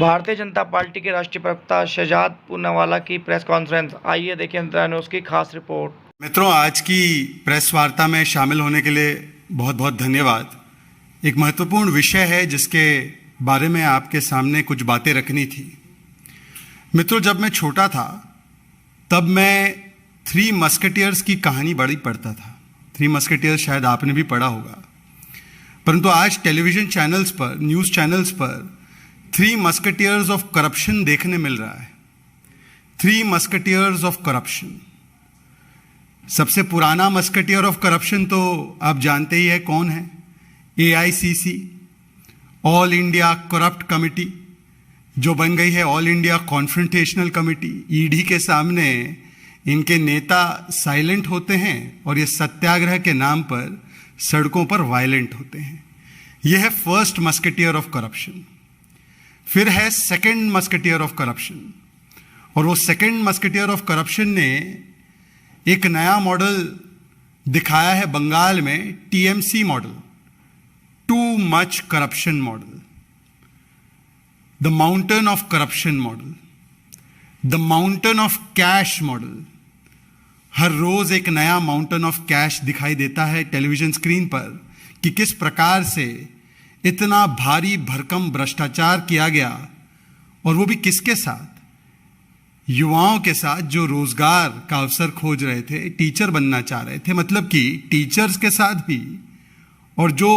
Bharatiya Janata party के राष्ट्रीय प्रवक्ता शहजाद पूनावाला की प्रेस कॉन्फ्रेंस। आइए देखें इंदिरा न्यूज़ की खास रिपोर्ट। मित्रों, आज की प्रेस वार्ता में शामिल होने के लिए बहुत बहुत धन्यवाद। एक महत्वपूर्ण विषय है जिसके बारे में आपके सामने कुछ बातें रखनी थी। मित्रों, जब मैं छोटा था तब मैं थ्री मस्केटियर्स की कहानी बड़ी पढ़ता था। थ्री मस्केटियर्स शायद आपने भी पढ़ा होगा, परंतु आज टेलीविज़न चैनल्स पर, न्यूज़ चैनल्स पर थ्री मस्केटियर्स ऑफ करप्शन देखने मिल रहा है। Three musketeers of corruption. सबसे पुराना मस्केटियर ऑफ करप्शन तो आप जानते ही है कौन है। AICC, all India corrupt committee, जो बन गई है all India confrontational committee. ED के सामने इनके नेता साइलेंट होते हैं और ये सत्याग्रह के नाम पर सड़कों पर वायलेंट होते हैं। यह है फर्स्ट मस्केटियर ऑफ करप्शन। फिर है सेकंड मस्केटियर ऑफ करप्शन, और वो सेकंड मस्केटियर ऑफ करप्शन ने एक नया मॉडल दिखाया है बंगाल में, TMC model, too much corruption model, the mountain of corruption model, the mountain of cash model. हर रोज एक नया माउंटेन ऑफ कैश दिखाई देता है टेलीविजन स्क्रीन पर कि किस प्रकार से इतना भारी भरकम भ्रष्टाचार किया गया, और वो भी किसके साथ? युवाओं के साथ जो रोजगार का अवसर खोज रहे थे, टीचर बनना चाह रहे थे। मतलब कि टीचर्स के साथ भी, और जो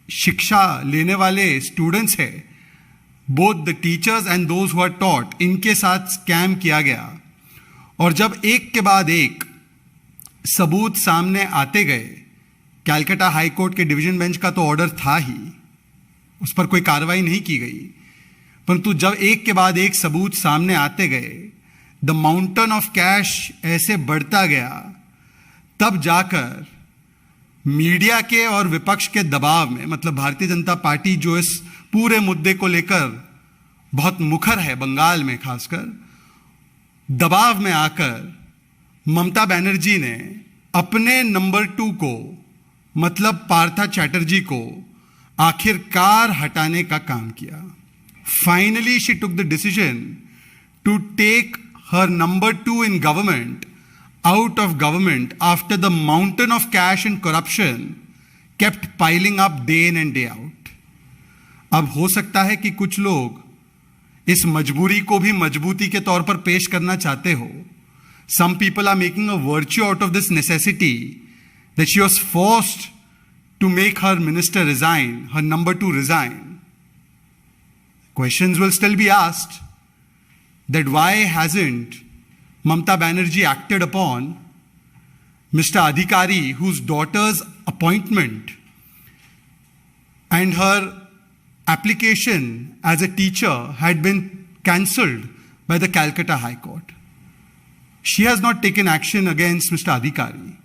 शिक्षा लेने वाले स्टूडेंट्स हैं, both the teachers and those who are taught, इनके साथ स्कैम किया गया। और जब एक के बाद एक सबूत सामने आते गए, कैलकाटा हाई कोर्ट के डिवीजन बेंच का तो ऑर्डर था ही, उस पर कोई कार्रवाई नहीं की गई, परंतु जब एक के बाद एक सबूत सामने आते गए, द माउंटेन ऑफ कैश ऐसे बढ़ता गया, तब जाकर मीडिया के और विपक्ष के दबाव में, मतलब भारतीय जनता पार्टी जो इस पूरे मुद्दे को लेकर बहुत मुखर है बंगाल में खासकर, दबाव में आकर ममता बनर्जी ने अपने नंबर 2 को, मतलब पार्था चैटर्जी को आखिरकार हटाने का काम किया। Finally she took the decision to take her number 2 in government out of government after the mountain of cash and corruption kept piling up day in and day out. अब हो सकता है कि कुछ लोग इस मजबूरी को भी मजबूती के तौर पर पेश करना चाहते हो। Some people are making a virtue out of this necessity that she was forced to make her minister resign, her number 2 resign. Questions will still be asked that why hasn't Mamata Banerjee acted upon Mr. Adhikari, whose daughter's appointment and her application as a teacher had been cancelled by the Calcutta High Court. She has not taken action against Mr. Adhikari.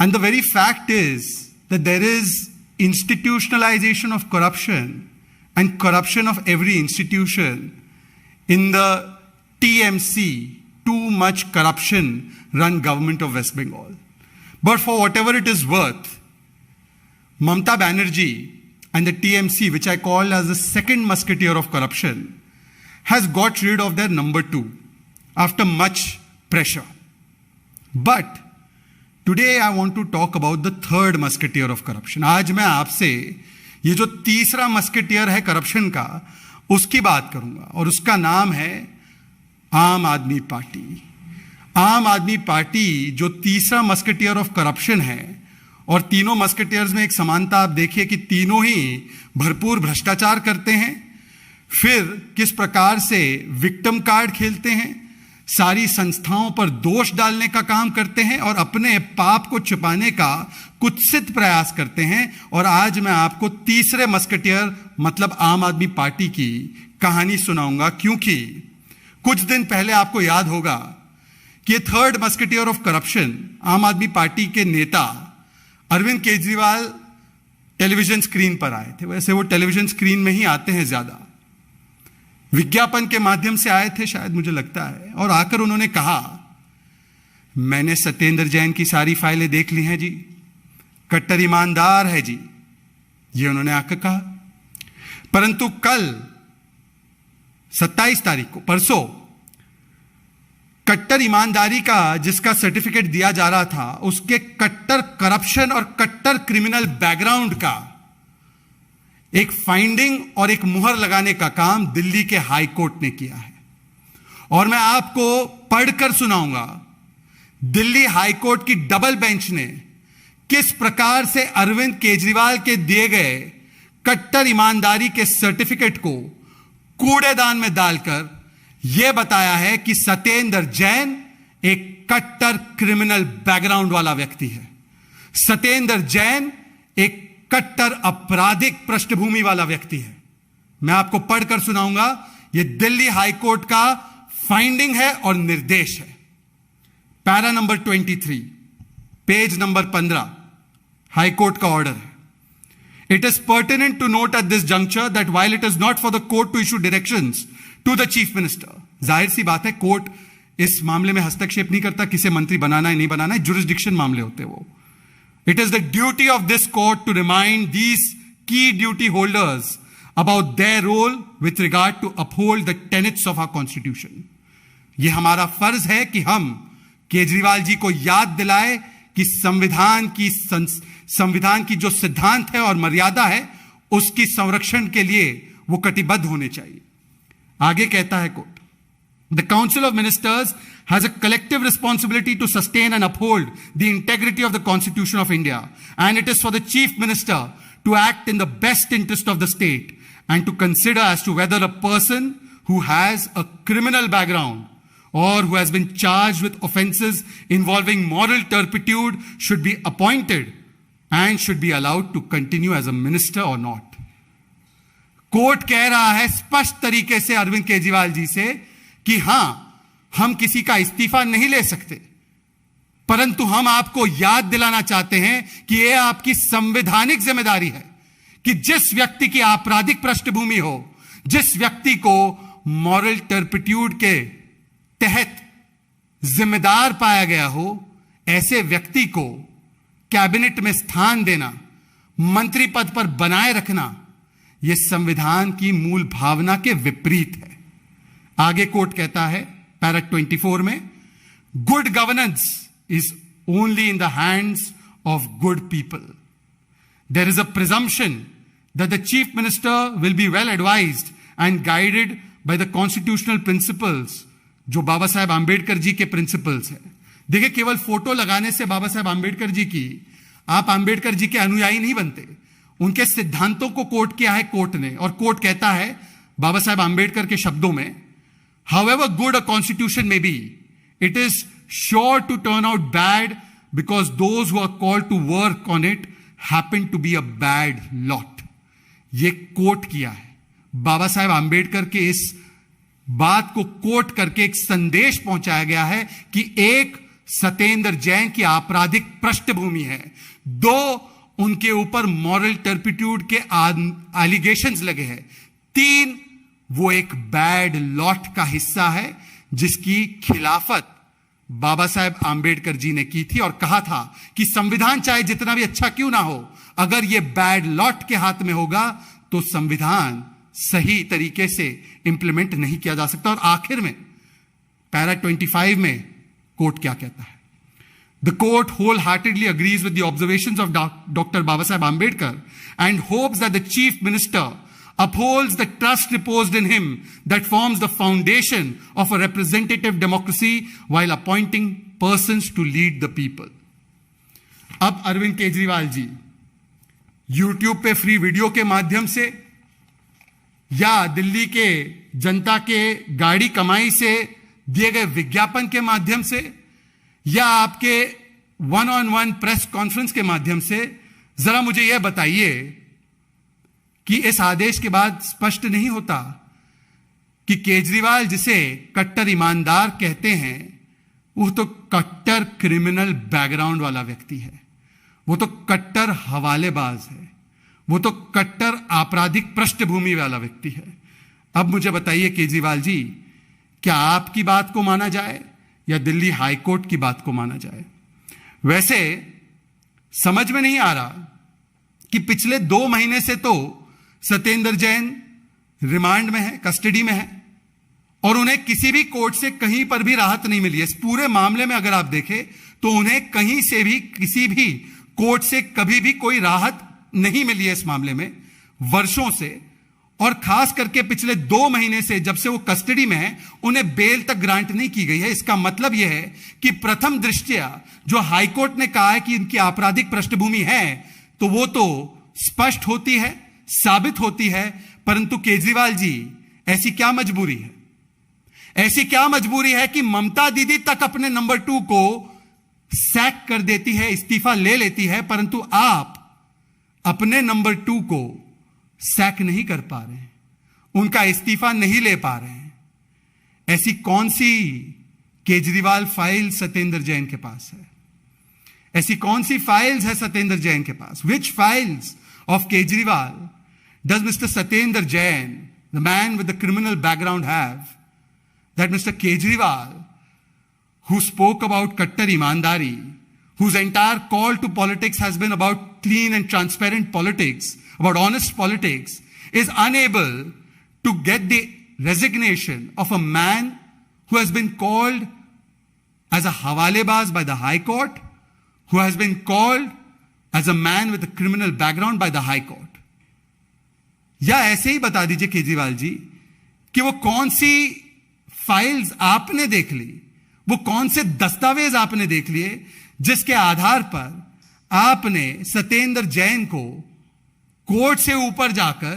And the very fact is that there is institutionalization of corruption and corruption of every institution in the TMC, too much corruption run government of West Bengal. But for whatever it is worth, Mamata Banerjee and the TMC, which I call as the second musketeer of corruption, has got rid of their number 2 after much pressure. But today I want to talk about the third musketeer of corruption. आज मैं आपसे ये जो तीसरा musketeer है corruption का, उसकी बात करूंगा, और उसका नाम है आम आदमी पार्टी। आम आदमी पार्टी जो तीसरा मस्केटियर ऑफ करप्शन है, और तीनों मस्केटियर्स में एक समानता आप देखिए कि तीनों ही भरपूर भ्रष्टाचार करते हैं, फिर किस प्रकार से विक्टिम कार्ड खेलते हैं, सारी संस्थाओं पर दोष डालने का काम करते हैं और अपने पाप को छिपाने का कुत्सित प्रयास करते हैं। और आज मैं आपको तीसरे मस्केटियर मतलब आम आदमी पार्टी की कहानी सुनाऊंगा, क्योंकि कुछ दिन पहले आपको याद होगा कि थर्ड मस्केटियर ऑफ करप्शन आम आदमी पार्टी के नेता अरविंद केजरीवाल टेलीविजन स्क्रीन पर आए थे। वैसे वो टेलीविजन स्क्रीन में ही आते हैं ज्यादा, विज्ञापन के माध्यम से आए थे शायद, मुझे लगता है। और आकर उन्होंने कहा, मैंने सत्येंद्र जैन की सारी फाइलें देख ली हैं जी, कट्टर ईमानदार है जी, ये उन्होंने आकर कहा। परंतु कल 27 तारीख को, परसों, कट्टर ईमानदारी का जिसका सर्टिफिकेट दिया जा रहा था, उसके कट्टर करप्शन और कट्टर क्रिमिनल बैकग्राउंड का एक फाइंडिंग और एक मुहर लगाने का काम दिल्ली के हाई कोर्ट ने किया है। और मैं आपको पढ़कर सुनाऊंगा दिल्ली हाई कोर्ट की डबल बेंच ने किस प्रकार से अरविंद केजरीवाल के दिए गए कट्टर ईमानदारी के सर्टिफिकेट को कूड़ेदान में डालकर यह बताया है कि सत्येंद्र जैन एक कट्टर क्रिमिनल बैकग्राउंड वाला व्यक्ति है। सत्येंद्र जैन एक कट्टर आपराधिक पृष्ठभूमि वाला व्यक्ति है। मैं आपको पढ़कर सुनाऊंगा, यह दिल्ली हाई कोर्ट का फाइंडिंग है और निर्देश है। Para number 23, page number 15, high court का ऑर्डर है। It is pertinent to note at this juncture that while it is not for the court to issue directions to the chief minister, जाहिर सी बात है court इस मामले में हस्तक्षेप नहीं करता, किसे मंत्री बनाना है नहीं बनाना है, जुरिस्डिक्शन मामले होते हैं वो। It is the duty of this court to remind these key duty holders about their role with regard to uphold the tenets of our constitution. यह हमारा फर्ज है कि हम केजरीवाल जी को याद दिलाए कि संविधान की जो सिद्धांत है और मर्यादा है उसकी संरक्षण के लिए वो कटिबद्ध होने चाहिए। आगे कहता है court, the council of ministers has a collective responsibility to sustain and uphold the integrity of the Constitution of India, and it is for the Chief Minister to act in the best interest of the state and to consider as to whether a person who has a criminal background or who has been charged with offenses involving moral turpitude should be appointed and should be allowed to continue as a minister or not. Court कह रहा है स्पष्ट तरीके से अरविंद केजरीवाल जी से कि हां, हम किसी का इस्तीफा नहीं ले सकते, परंतु हम आपको याद दिलाना चाहते हैं कि यह आपकी संवैधानिक जिम्मेदारी है कि जिस व्यक्ति की आपराधिक पृष्ठभूमि हो, जिस व्यक्ति को मॉरल टर्पिट्यूड के तहत जिम्मेदार पाया गया हो, ऐसे व्यक्ति को कैबिनेट में स्थान देना, मंत्री पद पर बनाए रखना, यह संविधान की मूल भावना के विपरीत है। आगे कोर्ट कहता है पैरा 24 में, good governance is only in the hands of good people. There is a presumption that the chief minister will be well advised and guided by the constitutional principles, जो बाबा साहेब आंबेडकर जी के प्रिंसिपल्स है। देखिए, केवल photo लगाने से बाबा साहेब आंबेडकर जी की आप आंबेडकर जी के अनुयायी नहीं बनते। उनके सिद्धांतों को कोट किया है कोर्ट ने, और कोर्ट कहता है बाबा साहेब आंबेडकर के शब्दों में, however good a constitution may be, it is sure to turn out bad because those who are called to work on it happen to be a bad lot. ये कोट किया है। बाबा साहेब आंबेडकर के इस बात को कोट करके एक संदेश पहुंचाया गया है कि एक सत्येंद्र जैन की आपराधिक पृष्ठभूमि है, दो उनके ऊपर मॉरल टर्पिट्यूड के एलिगेशंस लगे हैं, तीन वो एक बैड लॉट का हिस्सा है जिसकी खिलाफत बाबा साहेब आंबेडकर जी ने की थी और कहा था कि संविधान चाहे जितना भी अच्छा क्यों ना हो, अगर ये बैड लॉट के हाथ में होगा तो संविधान सही तरीके से इंप्लीमेंट नहीं किया जा सकता। और आखिर में पैरा 25 में कोर्ट क्या कहता है, the court wholeheartedly agrees with the observations of doctor Baba Saheb Ambedkar and hopes that the chief minister upholds the trust reposed in him that forms the foundation of a representative democracy while appointing persons to lead the people. अब Arvind Kejriwal ji YouTube पे free video के माध्यम से या दिल्ली के जनता के गाड़ी कमाई से दिए गए विज्ञापन के माध्यम से या आपके 1-on-1 प्रेस कॉन्फ्रेंस के माध्यम से जरा मुझे यह बताइए कि इस आदेश के बाद स्पष्ट नहीं होता कि केजरीवाल जिसे कट्टर ईमानदार कहते हैं वो तो कट्टर क्रिमिनल बैकग्राउंड वाला व्यक्ति है, वो तो कट्टर हवालेबाज है, वो तो कट्टर आपराधिक पृष्ठभूमि वाला व्यक्ति है। अब मुझे बताइए केजरीवाल जी, क्या आपकी बात को माना जाए या दिल्ली हाई कोर्ट की बात को माना जाए? वैसे समझ में नहीं आ रहा कि पिछले 2 महीने से तो सत्येंद्र जैन रिमांड में है, कस्टडी में है, और उन्हें किसी भी कोर्ट से कहीं पर भी राहत नहीं मिली है। इस पूरे मामले में अगर आप देखें तो उन्हें कहीं से भी किसी भी कोर्ट से कभी भी कोई राहत नहीं मिली है इस मामले में, वर्षों से। और खास करके पिछले 2 महीने से जब से वो कस्टडी में है, उन्हें बेल तक ग्रांट नहीं की गई है। इसका मतलब यह है कि प्रथम दृष्टया जो हाईकोर्ट ने कहा है कि इनकी आपराधिक पृष्ठभूमि है, तो वो तो स्पष्ट होती है, साबित होती है। परंतु केजरीवाल जी, ऐसी क्या मजबूरी है, ऐसी क्या मजबूरी है कि ममता दीदी तक अपने नंबर 2 को सैक कर देती है, इस्तीफा ले लेती है, परंतु आप अपने नंबर 2 को सैक नहीं कर पा रहे हैं, उनका इस्तीफा नहीं ले पा रहे हैं। ऐसी कौन सी केजरीवाल फाइल सत्येंद्र जैन के पास है? ऐसी कौन सी फाइल्स है सत्येंद्र जैन के पास? Which files of Kejriwal does mister Satyendra Jain, the man with the criminal background, have that Mr. Kejriwal, who spoke about Kattar Imandari, whose entire call to politics has been about clean and transparent politics, about honest politics, is unable to get the resignation of a man who has been called as a hawalebaz by the High Court, who has been called as a man with a criminal background by the High Court. या ऐसे ही बता दीजिए केजरीवाल जी कि वो कौन सी files आपने देख ली, वो कौन से दस्तावेज आपने देख लिए जिसके आधार पर आपने सत्येंद्र जैन को कोर्ट से ऊपर जाकर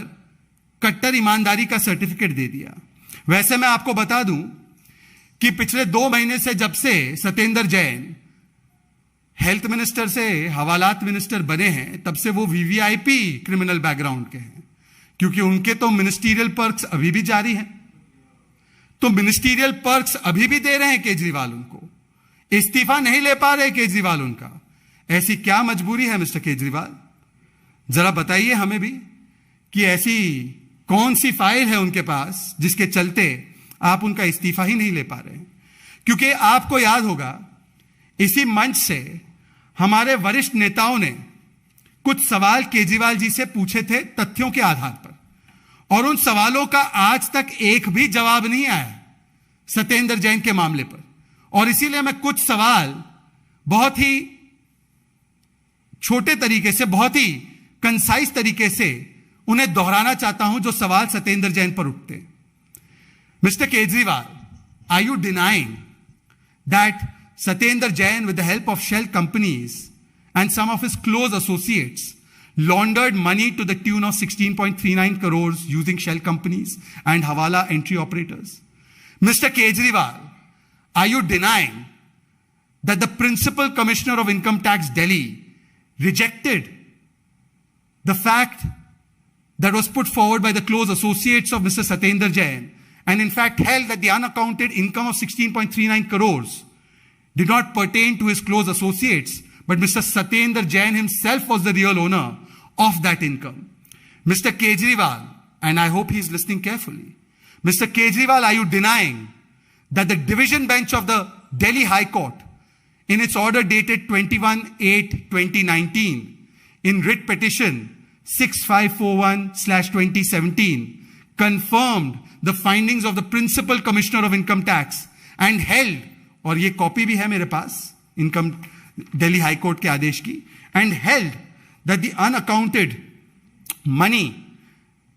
कट्टर ईमानदारी का सर्टिफिकेट दे दिया। वैसे मैं आपको बता दूं कि पिछले 2 महीने से जब से सत्येंद्र जैन हेल्थ मिनिस्टर से हवालात मिनिस्टर बने हैं, तब से वो वीवीआईपी क्रिमिनल बैकग्राउंड के हैं, क्योंकि उनके तो मिनिस्टीरियल पर्क्स अभी भी जारी हैं। तो मिनिस्टीरियल पर्क्स अभी भी दे रहे हैं केजरीवाल उनको, इस्तीफा नहीं ले पा रहे केजरीवाल उनका। ऐसी क्या मजबूरी है मिस्टर केजरीवाल? जरा बताइए हमें भी कि ऐसी कौन सी फाइल है उनके पास जिसके चलते आप उनका इस्तीफा ही नहीं ले पा रहे हैं। क्योंकि आपको याद होगा, इसी मंच से हमारे वरिष्ठ नेताओं ने कुछ सवाल केजरीवाल जी से पूछे थे तथ्यों के आधार पर, और उन सवालों का आज तक एक भी जवाब नहीं आया सत्येंद्र जैन के मामले पर। और इसीलिए मैं कुछ सवाल बहुत ही छोटे तरीके से, बहुत ही कंसाइज तरीके से उन्हें दोहराना चाहता हूं, जो सवाल सत्येंद्र जैन पर उठते। Mister Kejriwal, are you denying that Satyendra Jain, with the help of shell companies and some of his close associates, laundered money to the tune of 16.39 crores using shell companies and Hawala entry operators? Mr. Kejriwal, are you denying that the Principal Commissioner of Income Tax Delhi rejected the fact that was put forward by the close associates of Mr. Satyendra Jain, and in fact held that the unaccounted income of 16.39 crores did not pertain to his close associates, but Mr. Satyendra Jain himself was the real owner of that income? Mr. Kejriwal, and I hope he is listening carefully, Mr. Kejriwal, are you denying that the division bench of the Delhi High Court, in its order dated 21/8/2019, in writ petition 6541/2017, confirmed the findings of the Principal Commissioner of Income Tax and held, और ये copy भी है मेरे पास income Delhi high court के आदेश की, and held that the unaccounted money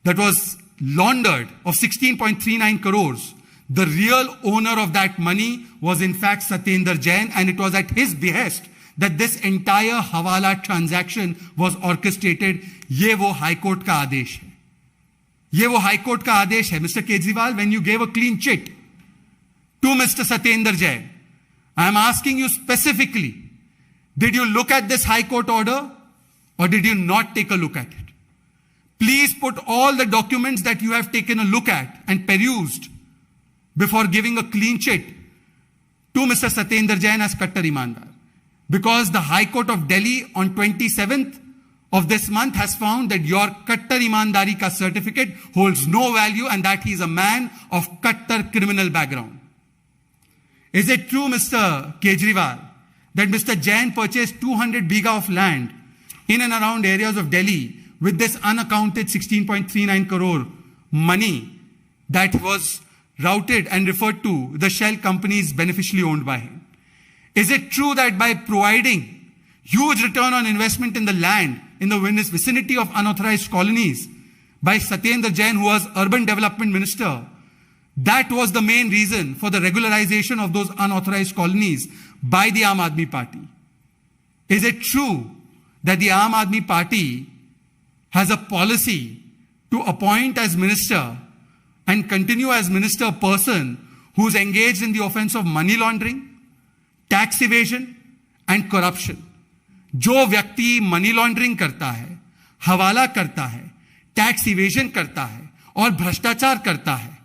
that was laundered of 16.39 crores, the real owner of that money was in fact Satyendra Jain, and it was at his behest that this entire hawala transaction was orchestrated. ये वो high court का आदेश है, ये वो high court का आदेश है। Mister Kejriwal, when you gave a clean chit to Mr. Satyendra Jain, I am asking you specifically, did you look at this High Court order or did you not take a look at it? Please put all the documents that you have taken a look at and perused before giving a clean chit to Mr. Satyendra Jain as Kattar Imandar. Because the High Court of Delhi on 27th of this month has found that your Kattar Imandari ka certificate holds no value and that he is a man of Kattar criminal background. Is it true, Mr. Kejriwal, that Mr. Jain purchased 200 bigha of land in and around areas of Delhi with this unaccounted 16.39 crore money that was routed and referred to the shell companies beneficially owned by him? Is it true that by providing huge return on investment in the land in the vicinity of unauthorized colonies by Satyendra Jain, who was urban development minister, that was the main reason for the regularization of those unauthorized colonies by the Aam Aadmi Party? Is it true that the Aam Aadmi Party has a policy to appoint as minister and continue as minister a person who's engaged in the offense of money laundering, tax evasion and corruption? जो व्यक्ति money laundering करता है, हवाला करता है, tax evasion करता है और भ्रष्टाचार करता है,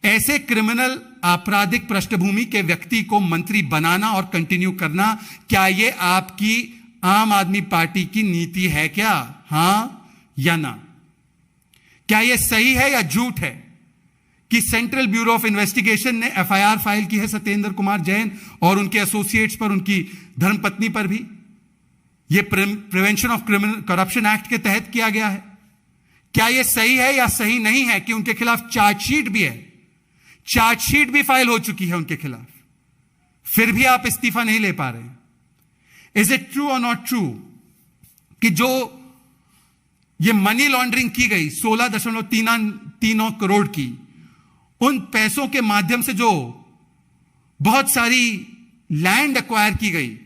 ऐसे क्रिमिनल आपराधिक पृष्ठभूमि के व्यक्ति को मंत्री बनाना और कंटिन्यू करना, क्या ये आपकी आम आदमी पार्टी की नीति है क्या? हां या ना? क्या यह सही है या झूठ है कि सेंट्रल ब्यूरो ऑफ इन्वेस्टिगेशन ने एफआईआर फाइल की है सत्येंद्र कुमार जैन और उनके एसोसिएट्स पर, उनकी धर्मपत्नी पर भी? यह prevention of criminal corruption act के तहत किया गया है। क्या यह सही है या सही नहीं है कि उनके खिलाफ चार्जशीट भी है, चार्जशीट भी फाइल हो चुकी है उनके खिलाफ, फिर भी आप इस्तीफा नहीं ले पा रहे हैं? इज इट ट्रू और नॉट ट्रू कि जो ये मनी लॉन्ड्रिंग की गई 16.39 करोड़ की, उन पैसों के माध्यम से जो बहुत सारी लैंड एक्वायर की गई,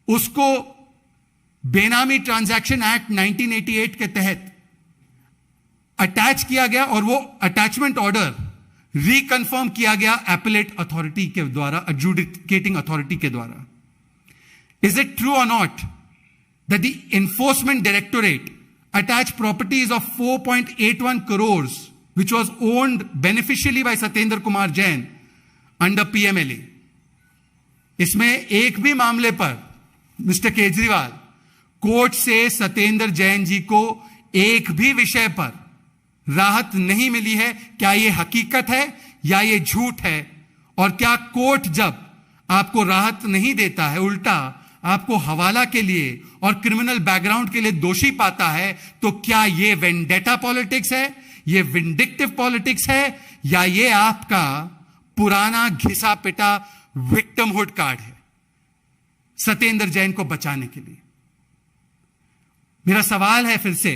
उसको बेनामी ट्रांजैक्शन एक्ट 1988 के तहत अटैच किया गया और वो अटैचमेंट ऑर्डर रिकन्फर्म किया गया एपेलेट अथॉरिटी के द्वारा, एडजुडिकेटिंग अथॉरिटी के द्वारा? इज इट ट्रू और not that the enforcement directorate attached properties of 4.81 crores which was owned beneficially by Satyendra Kumar Jain under PMLA? इसमें एक भी मामले पर मिस्टर केजरीवाल कोर्ट से सत्येंद्र जैन जी को एक भी विषय पर राहत नहीं मिली है। क्या यह हकीकत है या यह झूठ है? और क्या कोर्ट जब आपको राहत नहीं देता है, उल्टा आपको हवाला के लिए और क्रिमिनल बैकग्राउंड के लिए दोषी पाता है, तो क्या यह वेंडेटा पॉलिटिक्स है, यह विंडिक्टिव पॉलिटिक्स है, या यह आपका पुराना घिसा पिटा विक्टिमहुड कार्ड है सत्येंद्र जैन को बचाने के लिए? मेरा सवाल है फिर से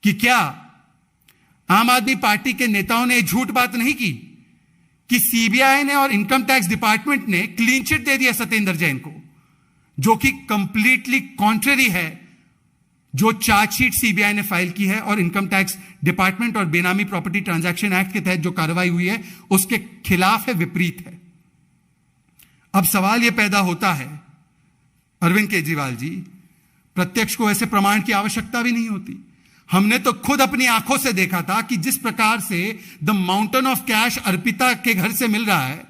कि क्या आम आदमी पार्टी के नेताओं ने झूठ बात नहीं की कि सीबीआई ने और इनकम टैक्स डिपार्टमेंट ने क्लीन चिट दे दिया सत्येंद्र जैन को, जो कि कंप्लीटली कॉन्ट्ररी है जो चार्जशीट सीबीआई ने फाइल की है और इनकम टैक्स डिपार्टमेंट और बेनामी प्रॉपर्टी ट्रांजैक्शन एक्ट के तहत जो कार्रवाई हुई है उसके खिलाफ है, विपरीत है? अब सवाल यह पैदा होता है, अरविंद केजरीवाल जी, प्रत्यक्ष को ऐसे प्रमाण की आवश्यकता भी नहीं होती। हमने तो खुद अपनी आंखों से देखा था कि जिस प्रकार से the mountain of cash Arpita के घर से मिल रहा है,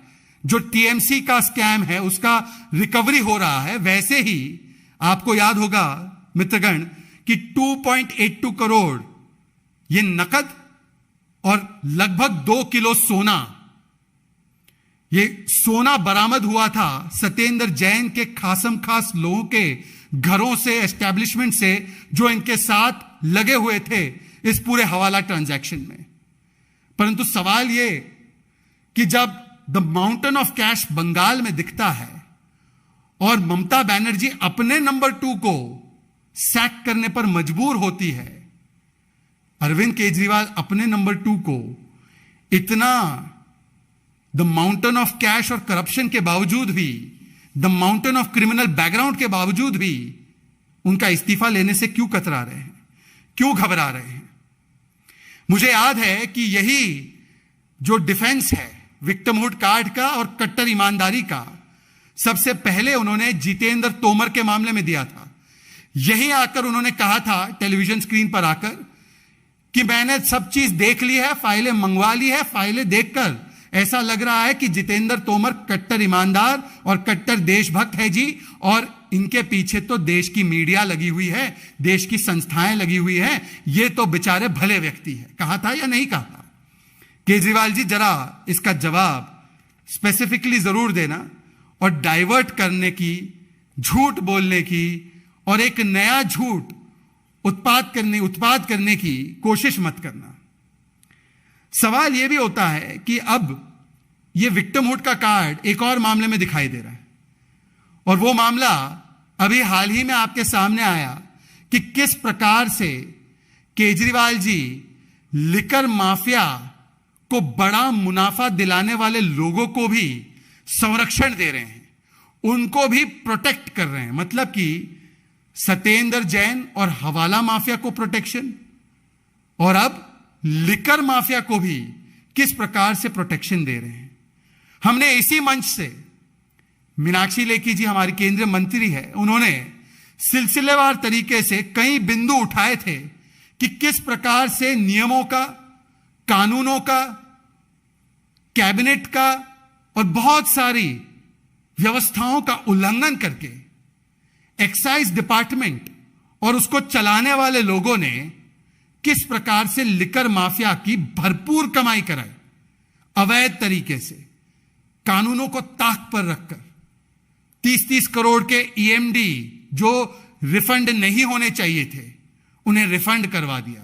जो टीएमसी का स्कैम है उसका रिकवरी हो रहा है, वैसे ही आपको याद होगा मित्रगण कि 2.82 करोड़ ये नकद और लगभग 2 किलो सोना, ये सोना बरामद हुआ था सत्येंद्र जैन के खासम खास लोगों के घरों से, एस्टैब्लिशमेंट से, जो इनके साथ लगे हुए थे इस पूरे हवाला ट्रांजैक्शन में। परंतु सवाल यह कि जब the mountain of cash Bengal में दिखता है और ममता बनर्जी अपने नंबर 2 को सैक करने पर मजबूर होती है, अरविंद केजरीवाल अपने नंबर 2 को इतना द माउंटेन ऑफ कैश और करप्शन के बावजूद भी, the mountain of criminal background के बावजूद भी उनका इस्तीफा लेने से क्यों कतरा रहे हैं, क्यों घबरा रहे हैं? मुझे याद है कि यही जो डिफेंस है विक्टिमहुड कार्ड का और कट्टर ईमानदारी का, सबसे पहले उन्होंने जितेंद्र तोमर के मामले में दिया था। यही आकर उन्होंने कहा था टेलीविजन स्क्रीन पर आकर कि मैंने सब चीज देख ली है, फाइलें मंगवा ली है, फाइलें देखकर ऐसा लग रहा है कि जितेंद्र तोमर कट्टर ईमानदार और कट्टर देशभक्त है जी, और इनके पीछे तो देश की मीडिया लगी हुई है, देश की संस्थाएं लगी हुई हैं, ये तो बेचारे भले व्यक्ति है। कहा था या नहीं कहा था? केजरीवाल जी जरा इसका जवाब स्पेसिफिकली जरूर देना और डाइवर्ट करने की, झूठ बोलने की और एक नया झूठ उत्पाद करने की कोशिश मत करना। सवाल यह भी होता है कि अब यह विक्टिमहुड का कार्ड एक और मामले में दिखाई दे रहा है, और वो मामला अभी हाल ही में आपके सामने आया कि किस प्रकार से केजरीवाल जी लिकर माफिया को बड़ा मुनाफा दिलाने वाले लोगों को भी संरक्षण दे रहे हैं, उनको भी प्रोटेक्ट कर रहे हैं। मतलब कि सत्येंद्र जैन और हवाला माफिया को प्रोटेक्शन, और अब लिकर माफिया को भी किस प्रकार से प्रोटेक्शन दे रहे हैं। हमने इसी मंच से, मीनाक्षी लेखी जी हमारी केंद्रीय मंत्री है, उन्होंने सिलसिलेवार तरीके से कई बिंदु उठाए थे कि किस प्रकार से नियमों का, कानूनों का, कैबिनेट का और बहुत सारी व्यवस्थाओं का उल्लंघन करके एक्साइज डिपार्टमेंट और उसको चलाने वाले लोगों ने किस प्रकार से लिकर माफिया की भरपूर कमाई कराई, अवैध तरीके से, कानूनों को ताक पर रखकर 30-30 करोड़ के ईएमडी जो रिफंड नहीं होने चाहिए थे, उन्हें रिफंड करवा दिया।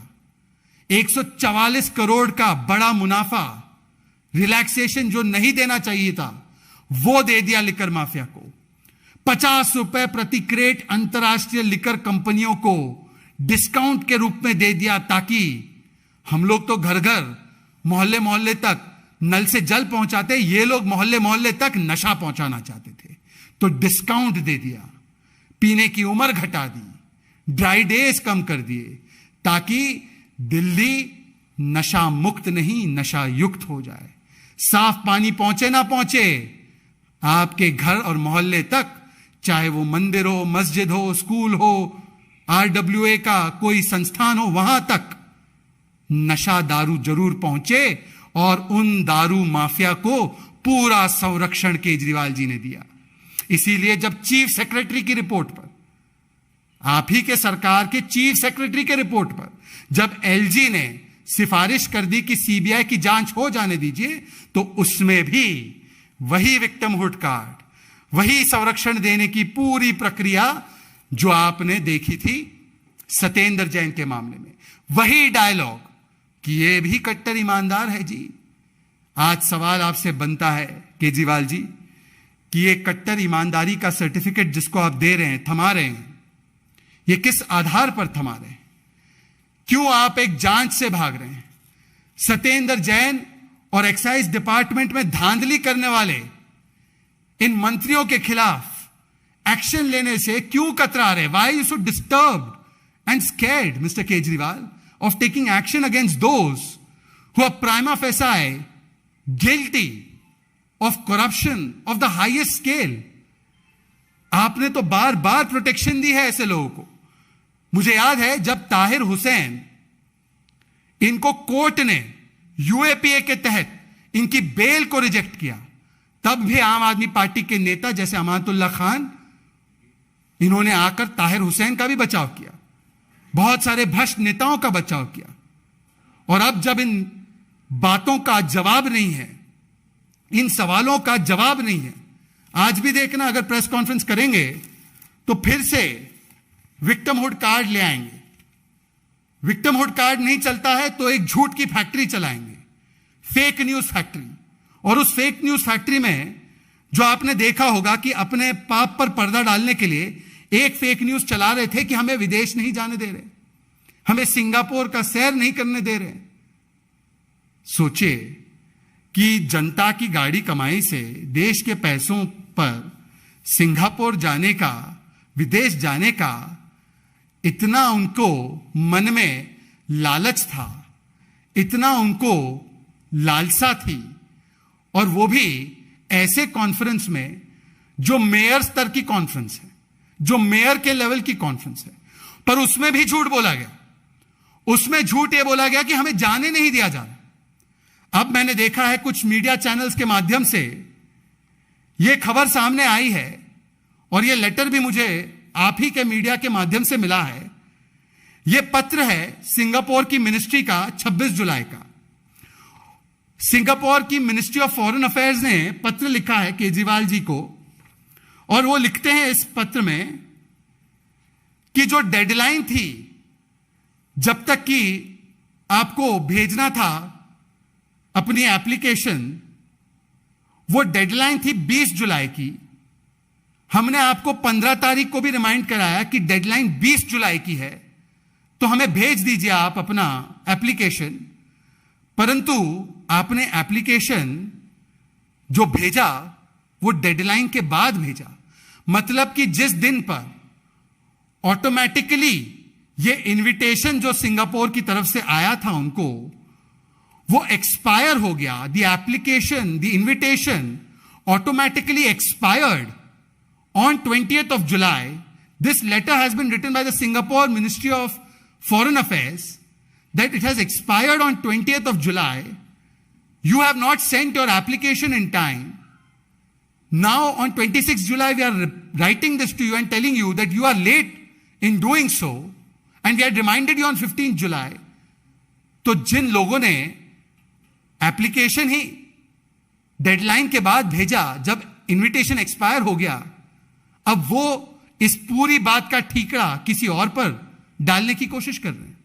144 करोड़ का बड़ा मुनाफा, रिलैक्सेशन जो नहीं देना चाहिए था, वो दे दिया लिकर माफिया को। 50 रुपए प्रति क्रेट अंतरराष्ट्रीय लिकर कंपनियों को डिस्काउंट के रूप में दे दिया, ताकि हम लोग तो घर घर, मोहल्ले मोहल्ले तक नल से जल पहुंचाते, ये लोग मोहल्ले मोहल्ले तक नशा पहुंचाना चाहते थे, तो डिस्काउंट दे दिया, पीने की उम्र घटा दी, ड्राई डेज कम कर दिए, ताकि दिल्ली नशा मुक्त नहीं नशा युक्त हो जाए। साफ पानी पहुंचे ना पहुंचे, आपके घर और मोहल्ले तक, चाहे वो मंदिर हो, मस्जिद हो, स्कूल हो, आरडब्ल्यूए का कोई संस्थान हो, वहां तक नशा दारू जरूर पहुंचे, और उन दारू माफिया को पूरा संरक्षण केजरीवाल जी ने दिया। इसीलिए जब चीफ सेक्रेटरी की रिपोर्ट पर, आप ही के सरकार के चीफ सेक्रेटरी के रिपोर्ट पर, जब एलजी ने सिफारिश कर दी कि सीबीआई की जांच हो जाने दीजिए, तो उसमें भी वही विक्टिमहुड कार्ड, वही संरक्षण देने की पूरी प्रक्रिया जो आपने देखी थी सत्येंद्र जैन के मामले में, वही डायलॉग कि ये भी कट्टर ईमानदार है जी। आज सवाल आपसे बनता है केजरीवाल जी कि ये कट्टर ईमानदारी का सर्टिफिकेट जिसको आप दे रहे हैं, थमा रहे हैं, ये किस आधार पर थमा रहे हैं? क्यों आप एक जांच से भाग रहे हैं? सत्येंद्र जैन और एक्साइज डिपार्टमेंट में धांधली करने वाले इन मंत्रियों के खिलाफ एक्शन लेने से क्यों कतरा रहे? Why you so disturbed and scared, Mr. Kejriwal, of taking action against those who are prima facie guilty of corruption of the highest scale? आपने तो बार बार प्रोटेक्शन दी है ऐसे लोगों को। मुझे याद है जब ताहिर हुसैन, इनको कोर्ट ने यूएपीए के तहत इनकी बेल को रिजेक्ट किया, तब भी आम आदमी पार्टी के नेता जैसे अमानतुल्ला खान, इन्होंने आकर ताहिर हुसैन का भी बचाव किया, बहुत सारे भ्रष्ट नेताओं का बचाव किया। और अब जब इन बातों का जवाब नहीं है, इन सवालों का जवाब नहीं है, आज भी देखना अगर प्रेस कॉन्फ्रेंस करेंगे तो फिर से विक्टिमहुड कार्ड ले आएंगे। विक्टिमहुड कार्ड नहीं चलता है तो एक झूठ की फैक्ट्री चलाएंगे, फेक न्यूज फैक्ट्री। और उस फेक न्यूज फैक्ट्री में जो आपने देखा होगा कि अपने पाप पर पर्दा डालने के लिए एक फेक न्यूज चला रहे थे कि हमें विदेश नहीं जाने दे रहे, हमें सिंगापुर का सैर नहीं करने दे रहे। सोचिए कि जनता की गाड़ी कमाई से, देश के पैसों पर सिंगापुर जाने का, विदेश जाने का इतना उनको मन में लालच था, इतना उनको लालसा थी, और वो भी ऐसे कॉन्फ्रेंस में जो मेयर स्तर की कॉन्फ्रेंस है, जो मेयर के लेवल की कॉन्फ्रेंस है, पर उसमें भी झूठ बोला गया। उसमें झूठ ये बोला गया कि हमें जाने नहीं दिया जा रहा। अब मैंने देखा है कुछ मीडिया चैनल्स के माध्यम से यह खबर सामने आई है, और यह लेटर भी मुझे आप ही के मीडिया के माध्यम से मिला है। यह पत्र है सिंगापुर की मिनिस्ट्री का 26 जुलाई का। सिंगापुर की मिनिस्ट्री ऑफ फॉरेन अफेयर्स ने पत्र लिखा है केजरीवाल जी को, और वो लिखते हैं इस पत्र में कि जो डेडलाइन थी, जब तक कि आपको भेजना था अपनी एप्लीकेशन, वो डेडलाइन थी 20 जुलाई की। हमने आपको 15 तारीख को भी रिमाइंड कराया कि डेडलाइन 20 जुलाई की है, तो हमें भेज दीजिए आप अपना एप्लीकेशन। परंतु आपने एप्लीकेशन जो भेजा वो डेडलाइन के बाद भेजा। मतलब कि जिस दिन पर ऑटोमेटिकली ये इनविटेशन जो सिंगापुर की तरफ से आया था उनको, वो एक्सपायर हो गया। The application, the invitation automatically expired on 20th of July. This letter has been written by the Singapore Ministry of Foreign Affairs that it has expired on 20th of July. You have not sent your application in time. Now on 26th July we are writing this to you and telling you that you are late in doing so, and we had reminded you on 15th July. तो जिन लोगों ने application ही deadline के बाद भेजा, जब invitation expire हो गया, अब वो इस पूरी बात का ठीकरा किसी और पर डालने की कोशिश कर रहे हैं।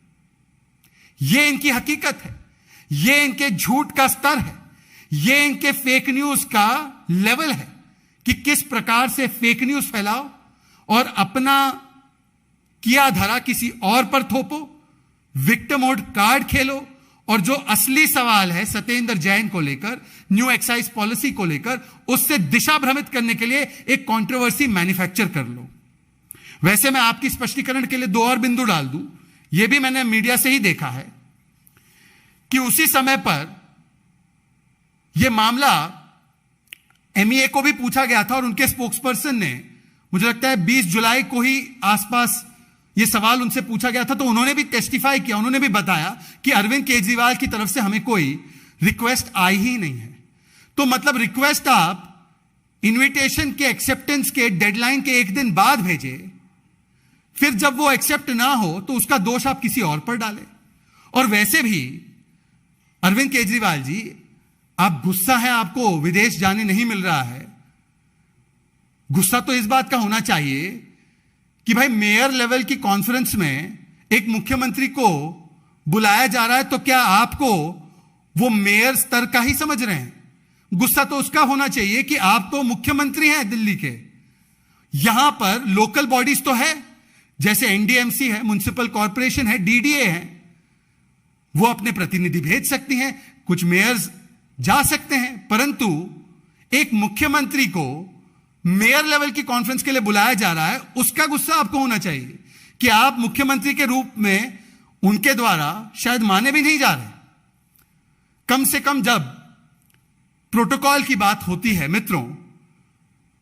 ये इनकी हकीकत है, ये इनके झूठ का स्तर है, ये इनके फेक न्यूज का लेवल है कि किस प्रकार से फेक न्यूज फैलाओ और अपना किया धरा किसी और पर थोपो, विक्टिमहुड कार्ड खेलो, और जो असली सवाल है सत्येंद्र जैन को लेकर, न्यू एक्साइज पॉलिसी को लेकर, उससे दिशा भ्रमित करने के लिए एक कंट्रोवर्सी मैन्युफैक्चर कर लो। वैसे मैं आपकी स्पष्टीकरण के लिए दो और बिंदु डाल दूं। यह भी मैंने मीडिया से ही देखा है कि उसी समय पर यह मामला एमईए को भी पूछा गया था और उनके स्पोक्सपर्सन ने, मुझे लगता है 20 जुलाई को ही आसपास यह सवाल उनसे पूछा गया था, तो उन्होंने भी टेस्टिफाई किया, उन्होंने भी बताया कि अरविंद केजरीवाल की तरफ से हमें कोई रिक्वेस्ट आई ही नहीं है। तो मतलब रिक्वेस्ट आप इनविटेशन के एक्सेप्टेंस के डेडलाइन के एक दिन बाद भेजे, फिर जब वो एक्सेप्ट ना हो तो उसका दोष आप किसी और पर डालें। और वैसे भी अरविंद केजरीवाल जी, आप गुस्सा है, आपको विदेश जाने नहीं मिल रहा है, गुस्सा तो इस बात का होना चाहिए कि भाई मेयर लेवल की कॉन्फ्रेंस में एक मुख्यमंत्री को बुलाया जा रहा है, तो क्या आपको वो मेयर स्तर का ही समझ रहे हैं? गुस्सा तो उसका होना चाहिए कि आप तो मुख्यमंत्री हैं दिल्ली के, यहां पर लोकल बॉडीज तो है, जैसे एनडीएमसी है, म्युनिसिपल कॉर्पोरेशन है, डीडीए है, वो अपने प्रतिनिधि भेज सकती हैं, कुछ मेयर्स जा सकते हैं, परंतु एक मुख्यमंत्री को मेयर लेवल की कॉन्फ्रेंस के लिए बुलाया जा रहा है, उसका गुस्सा आपको होना चाहिए कि आप मुख्यमंत्री के रूप में उनके द्वारा शायद माने भी नहीं जा रहे। कम से कम जब प्रोटोकॉल की बात होती है मित्रों,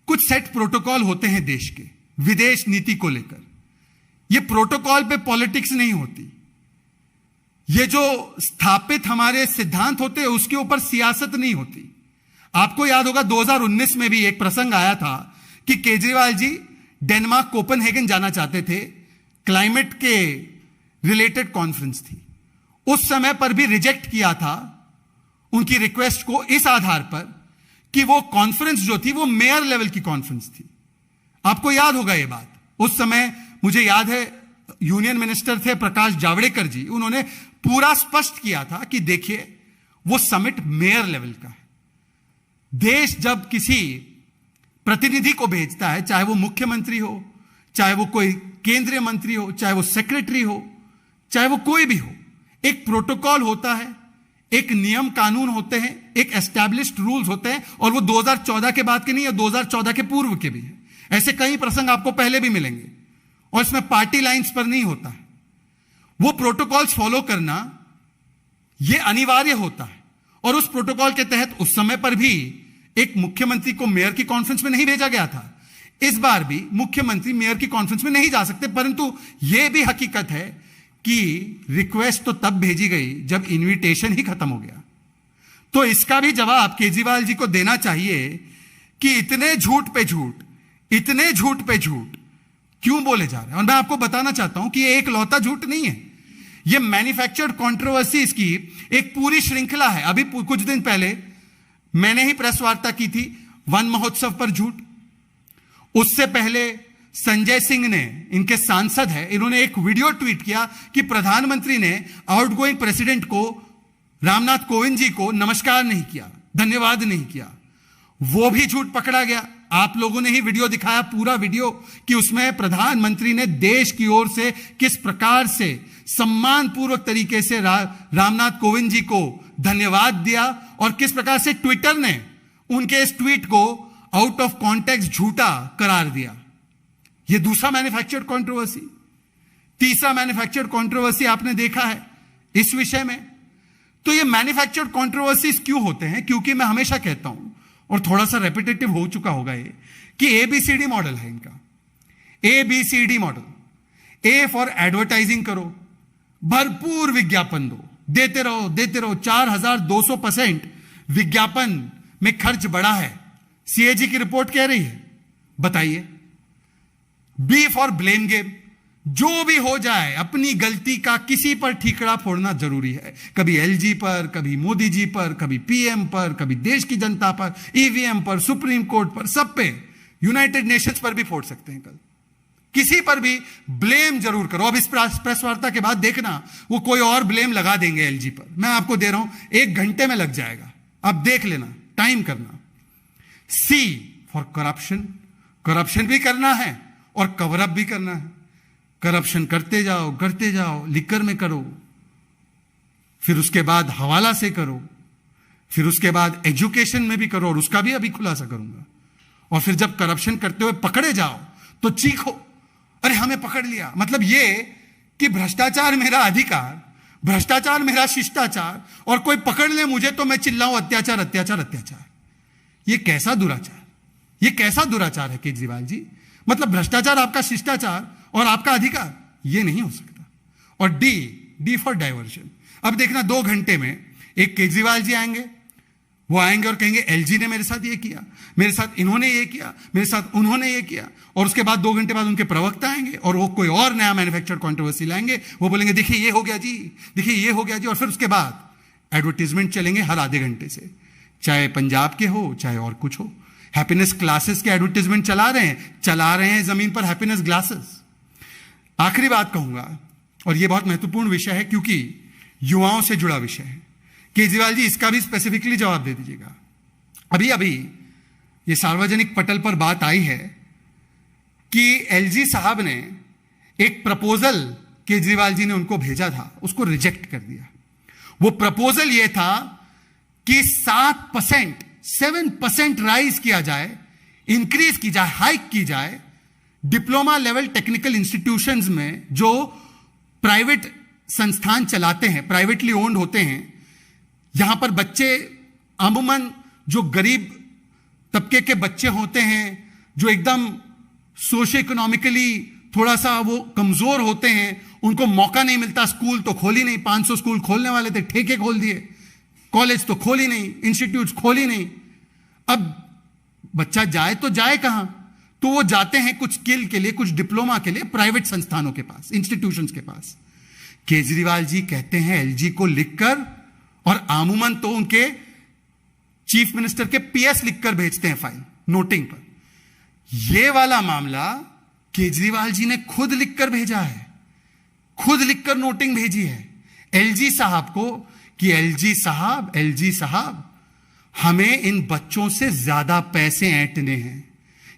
कुछ सेट प्रोटोकॉल होते हैं देश के विदेश नीति को लेकर। ये प्रोटोकॉल पे पॉलिटिक्स नहीं होती, ये जो स्थापित हमारे सिद्धांत होते हैं उसके ऊपर सियासत नहीं होती। आपको याद होगा 2019 में भी एक प्रसंग आया था कि केजरीवाल जी डेनमार्क कोपेनहेगन जाना चाहते थे, क्लाइमेट के रिलेटेड कॉन्फ्रेंस थी, उस समय पर भी रिजेक्ट किया था उनकी रिक्वेस्ट को इस आधार पर कि वो कॉन्फ्रेंस जो थी वो मेयर लेवल की कॉन्फ्रेंस थी। आपको याद होगा ये बात। उस समय मुझे याद है यूनियन मिनिस्टर थे प्रकाश जावड़ेकर जी, उन्होंने पूरा स्पष्ट किया था कि देखिए वो समिट मेयर लेवल का है। देश जब किसी प्रतिनिधि को भेजता है, चाहे वो मुख्यमंत्री हो, चाहे वो कोई केंद्रीय मंत्री हो, चाहे वो सेक्रेटरी हो, चाहे वो कोई भी हो, एक प्रोटोकॉल होता है, एक नियम कानून होते हैं, एक एस्टैब्लिश्ड रूल्स होते हैं, और वो 2014 के बाद के नहीं है, 2014 के पूर्व के भी है। ऐसे कई प्रसंग आपको पहले भी मिलेंगे और इसमें पार्टी लाइंस पर नहीं होता है। वो प्रोटोकॉल्स फॉलो करना ये अनिवार्य होता है, और उस प्रोटोकॉल के तहत उस समय पर भी एक मुख्यमंत्री को मेयर की कॉन्फ्रेंस में नहीं भेजा गया था। इस बार भी मुख्यमंत्री मेयर की कॉन्फ्रेंस में नहीं जा सकते, परंतु यह भी हकीकत है कि रिक्वेस्ट तो तब भेजी गई जब इनविटेशन ही खत्म हो गया। तो इसका भी जवाब केजरीवाल जी को देना चाहिए कि इतने झूठ पे झूठ, इतने झूठ पे झूठ क्यों बोले जा रहे हैं। और मैं आपको बताना चाहता हूं कि ये एक लौता झूठ नहीं है, ये मैन्युफैक्चर्ड कंट्रोवर्सीज की एक पूरी श्रृंखला है। अभी कुछ दिन पहले मैंने ही प्रेस वार्ता की थी वन महोत्सव पर झूठ, उससे पहले संजय सिंह ने, इनके सांसद है, इन्होंने एक वीडियो ट्वीट किया कि प्रधानमंत्री ने आउटगोइंग प्रेसिडेंट को रामनाथ कोविंद जी को नमस्कार नहीं किया, धन्यवाद नहीं किया, वो भी झूठ पकड़ा गया। आप लोगों ने ही वीडियो दिखाया, पूरा वीडियो, कि उसमें प्रधानमंत्री ने देश की ओर से किस प्रकार से सम्मानपूर्वक तरीके से रामनाथ कोविंद जी को धन्यवाद दिया और किस प्रकार से ट्विटर ने उनके इस ट्वीट को आउट ऑफ कॉन्टेक्स्ट झूठा करार दिया। यह दूसरा मैन्युफैक्चर्ड कंट्रोवर्सी। तीसरा मैन्युफैक्चर्ड कंट्रोवर्सी आपने देखा है इस विषय में। तो ये मैन्युफैक्चर्ड कंट्रोवर्सीज क्यों होते हैं? क्योंकि मैं हमेशा कहता हूं, और थोड़ा सा रेपिटेटिव हो चुका होगा ये, कि एबीसीडी मॉडल है इनका। A B C D model. A for advertising करो, भरपूर विज्ञापन दो, देते रहो देते रहो। 4200% विज्ञापन में खर्च बढ़ा है, सीएजी की रिपोर्ट कह रही है। बताइए। B for blame game. जो भी हो जाए अपनी गलती का किसी पर ठीकरा फोड़ना जरूरी है। कभी एलजी पर, कभी मोदी जी पर, कभी पीएम पर, कभी देश की जनता पर, ईवीएम पर, सुप्रीम कोर्ट पर, सब पे, यूनाइटेड नेशंस पर भी फोड़ सकते हैं। कल किसी पर भी ब्लेम जरूर करो। अब इस प्रेस वार्ता के बाद देखना वो कोई और ब्लेम लगा देंगे एलजी पर। मैं आपको दे रहा हूं 1 घंटे में लग जाएगा, अब देख लेना, टाइम करना। सी फॉर करप्शन। करप्शन भी करना है और कवरअप भी करना है। करप्शन करते जाओ, लिकर में करो, फिर उसके बाद हवाला से करो, फिर उसके बाद एजुकेशन में भी करो, और उसका भी अभी खुलासा करूंगा। और फिर जब करप्शन करते हुए पकड़े जाओ तो चीखो, अरे हमें पकड़ लिया। मतलब ये कि भ्रष्टाचार मेरा अधिकार, भ्रष्टाचार मेरा शिष्टाचार, और कोई पकड़ ले मुझे तो मैं चिल्लाऊं अत्याचार अत्याचार अत्याचार। ये कैसा दुराचार, ये कैसा दुराचार है केजरीवाल जी? मतलब भ्रष्टाचार आपका शिष्टाचार और आपका अधिकार, ये नहीं हो सकता। और डी फॉर डाइवर्जन। अब देखना 2 घंटे में एक केजरीवाल जी आएंगे, वो आएंगे और कहेंगे एलजी ने मेरे साथ ये किया, मेरे साथ इन्होंने ये किया, मेरे साथ उन्होंने ये किया। और उसके बाद 2 घंटे बाद उनके प्रवक्ता आएंगे और वो कोई और नया मैन्युफैक्चर्ड कंट्रोवर्सी लाएंगे। वो बोलेंगे देखिए ये हो गया जी, देखिए ये हो गया जी। और फिर उसके बाद एडवर्टीजमेंट चलेंगे हर आधे घंटे से, चाहे पंजाब के हो चाहे और कुछ हो। हैप्पीनेस क्लासेस के एडवर्टीजमेंट चला रहे हैं जमीन पर हैप्पीनेस ग्लासेस। आखिरी बात कहूंगा, और यह बहुत महत्वपूर्ण विषय है क्योंकि युवाओं से जुड़ा विषय है। केजरीवाल जी इसका भी स्पेसिफिकली जवाब दे दीजिएगा। अभी ये सार्वजनिक पटल पर बात आई है कि एलजी साहब ने एक प्रपोजल केजरीवाल जी ने उनको भेजा था, उसको रिजेक्ट कर दिया। वो प्रपोजल ये था कि 7% राइज किया जाए, इंक्रीज की जाए, हाइक की जाए डिप्लोमा लेवल टेक्निकल इंस्टीट्यूशंस में जो प्राइवेट संस्थान चलाते हैं, प्राइवेटली ओन्ड होते हैं। यहां पर बच्चे अमूमन जो गरीब तबके के बच्चे होते हैं, जो एकदम सोशो इकोनॉमिकली थोड़ा सा वो कमजोर होते हैं, उनको मौका नहीं मिलता। स्कूल तो खोली नहीं, 500 स्कूल खोलने वाले थे, ठेके खोल दिए। कॉलेज तो खोली नहीं, इंस्टीट्यूट खोली नहीं। अब बच्चा जाए तो जाए कहां? तो वो जाते हैं कुछ स्किल के लिए, कुछ डिप्लोमा के लिए प्राइवेट संस्थानों के पास, इंस्टीट्यूशंस के पास। केजरीवाल जी कहते हैं एलजी को लिखकर, और आमूमन तो उनके चीफ मिनिस्टर के पीएस लिखकर भेजते हैं फाइल नोटिंग पर। यह वाला मामला केजरीवाल जी ने खुद लिखकर भेजा है, खुद लिखकर नोटिंग भेजी है एलजी साहब को कि एलजी साहब हमें इन बच्चों से ज्यादा पैसे ऐंठने हैं।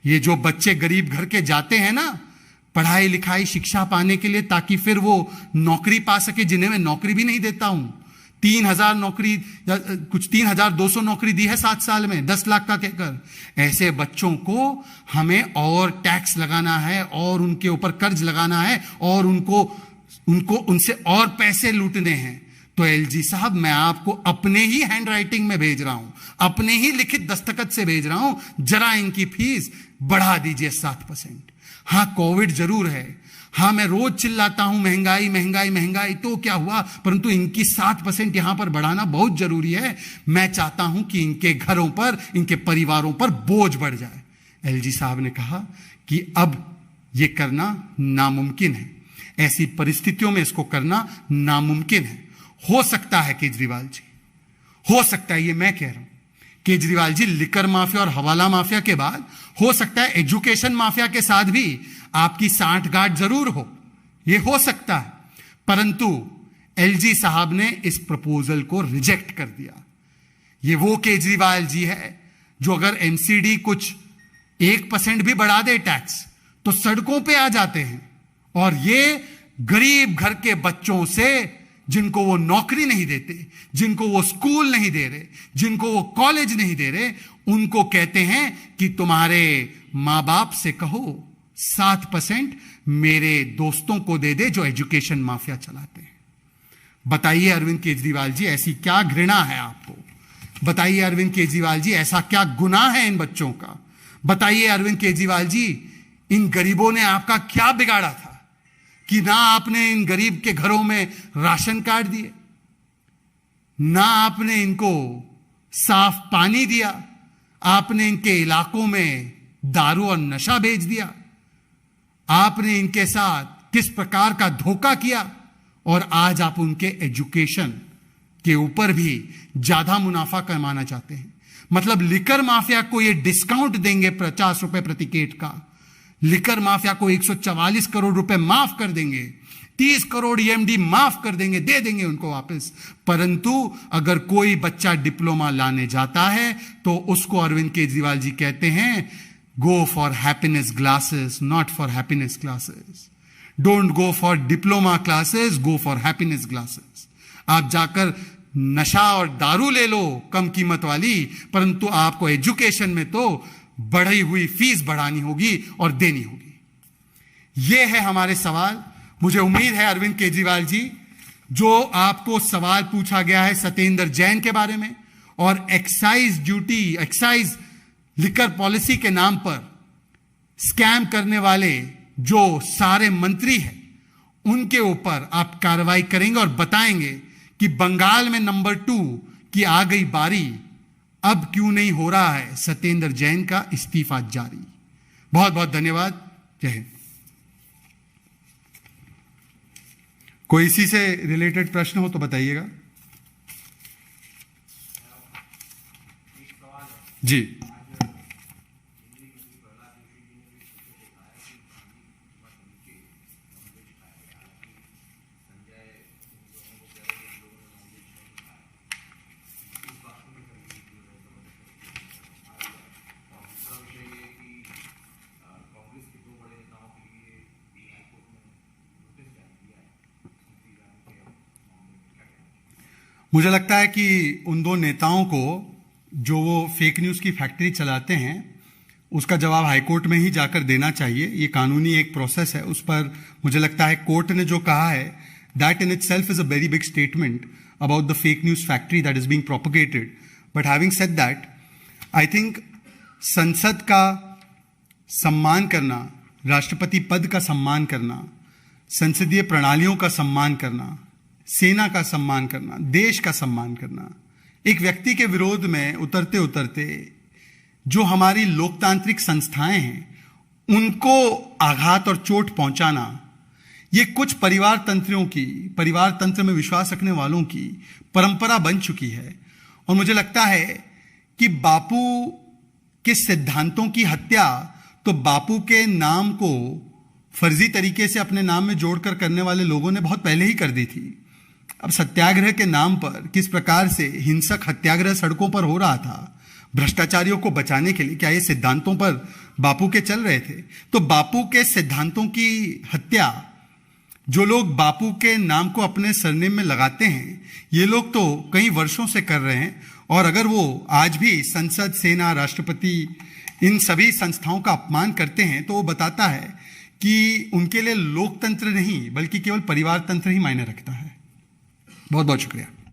ये जो बच्चे गरीब घर के जाते हैं ना पढ़ाई लिखाई शिक्षा पाने के लिए, ताकि फिर वो नौकरी पा सके, जिन्हें मैं नौकरी भी नहीं देता हूं। 3000 नौकरी, कुछ 3200 नौकरी दी है 7 साल में, 10 लाख का कहकर। ऐसे बच्चों को हमें और टैक्स लगाना है, और उनके ऊपर कर्ज लगाना है, और उनको उनसे और पैसे लूटने हैं। तो एलजी साहब मैं आपको अपने ही हैंड राइटिंग में भेज रहा हूं, अपने ही लिखित दस्तखत से भेज रहा हूं, जरा इनकी फीस बढ़ा दीजिए 7%। हां कोविड जरूर है, हां मैं रोज चिल्लाता हूं महंगाई महंगाई महंगाई, तो क्या हुआ, परंतु इनकी 7% यहां पर बढ़ाना बहुत जरूरी है। मैं चाहता हूं कि इनके घरों पर, इनके परिवारों पर बोझ बढ़ जाए। एलजी साहब ने कहा कि अब यह करना नामुमकिन है, ऐसी परिस्थितियों में इसको करना नामुमकिन है। हो सकता है केजरीवाल जी, हो सकता है, ये मैं कह रहा हूं, केजरीवाल जी लिकर माफिया और हवाला माफिया के बाद हो सकता है एजुकेशन माफिया के साथ भी आपकी सांठगांठ जरूर हो, यह हो सकता है। परंतु एलजी साहब ने इस प्रपोजल को रिजेक्ट कर दिया। ये वो केजरीवाल जी है जो अगर एमसीडी कुछ 1% भी बढ़ा दे टैक्स तो सड़कों पे आ जाते हैं, और ये गरीब घर के बच्चों से, जिनको वो नौकरी नहीं देते, जिनको वो स्कूल नहीं दे रहे, जिनको वो कॉलेज नहीं दे रहे, उनको कहते हैं कि तुम्हारे मां बाप से कहो 7% मेरे दोस्तों को दे दे जो एजुकेशन माफिया चलाते हैं। बताइए अरविंद केजरीवाल जी, ऐसी क्या घृणा है आपको? बताइए अरविंद केजरीवाल जी, ऐसा क्या गुनाह है इन बच्चों का? बताइए अरविंद केजरीवाल जी, इन गरीबों ने आपका क्या बिगाड़ा था कि ना आपने इन गरीब के घरों में राशन कार्ड दिए, ना आपने इनको साफ पानी दिया, आपने इनके इलाकों में दारू और नशा भेज दिया, आपने इनके साथ किस प्रकार का धोखा किया, और आज आप उनके एजुकेशन के ऊपर भी ज्यादा मुनाफा कमाना चाहते हैं। मतलब लिकर माफिया को ये डिस्काउंट देंगे 50 रुपए प्रति केट का, लिकर माफिया को 144 करोड़ रुपए माफ कर देंगे, 30 करोड़ ईएमडी माफ कर देंगे, दे देंगे उनको वापस। परंतु अगर कोई बच्चा डिप्लोमा लाने जाता है तो उसको अरविंद केजरीवाल जी कहते हैं, go for happiness classes, not for happiness classes. Don't go for diploma classes, go for happiness classes. आप जाकर नशा और दारू ले लो कम कीमत वाली, परंतु आपको एजुकेशन में तो बढ़ी हुई फीस बढ़ानी होगी और देनी होगी। यह है हमारे सवाल। मुझे उम्मीद है अरविंद केजरीवाल जी, जो आपको सवाल पूछा गया है सत्येंद्र जैन के बारे में और excise duty, excise liquor policy के नाम पर स्कैम करने वाले जो सारे मंत्री हैं, उनके ऊपर आप कार्रवाई करेंगे और बताएंगे कि बंगाल में नंबर 2 की आ गई बारी, अब क्यों नहीं हो रहा है सत्येंद्र जैन का इस्तीफा जारी। बहुत बहुत धन्यवाद। जय हिंद। कोई इसी से रिलेटेड प्रश्न हो तो बताइएगा। जी। मुझे लगता है कि उन दो नेताओं को, जो वो फेक न्यूज़ की फैक्ट्री चलाते हैं, उसका जवाब हाईकोर्ट में ही जाकर देना चाहिए। ये कानूनी एक प्रोसेस है, उस पर मुझे लगता है कोर्ट ने जो कहा है, that in itself is a very big statement about the fake news factory that is being propagated. But having said that, I think संसद का सम्मान करना, राष्ट्रपति पद का सम्मान करना, संसदीय प्रणालियों का सम्मान करना, सेना का सम्मान करना, देश का सम्मान करना, एक व्यक्ति के विरोध में उतरते उतरते जो हमारी लोकतांत्रिक संस्थाएं हैं उनको आघात और चोट पहुंचाना, ये कुछ परिवार तंत्र में विश्वास रखने वालों की परंपरा बन चुकी है। और मुझे लगता है कि बापू के सिद्धांतों की हत्या तो बापू के नाम को फर्जी तरीके से अपने नाम में जोड़कर करने वाले लोगों ने बहुत पहले ही कर दी थी। अब सत्याग्रह के नाम पर किस प्रकार से हिंसक हत्याग्रह सड़कों पर हो रहा था भ्रष्टाचारियों को बचाने के लिए, क्या ये सिद्धांतों पर बापू के चल रहे थे? तो बापू के सिद्धांतों की हत्या जो लोग बापू के नाम को अपने सरनेम में लगाते हैं, ये लोग तो कई वर्षों से कर रहे हैं। और अगर वो आज भी संसद, सेना, राष्ट्रपति, इन सभी संस्थाओं का अपमान करते हैं, तो वो बताता है कि उनके लिए लोकतंत्र नहीं बल्कि केवल परिवार तंत्र ही मायने रखता है। बहुत बहुत शुक्रिया।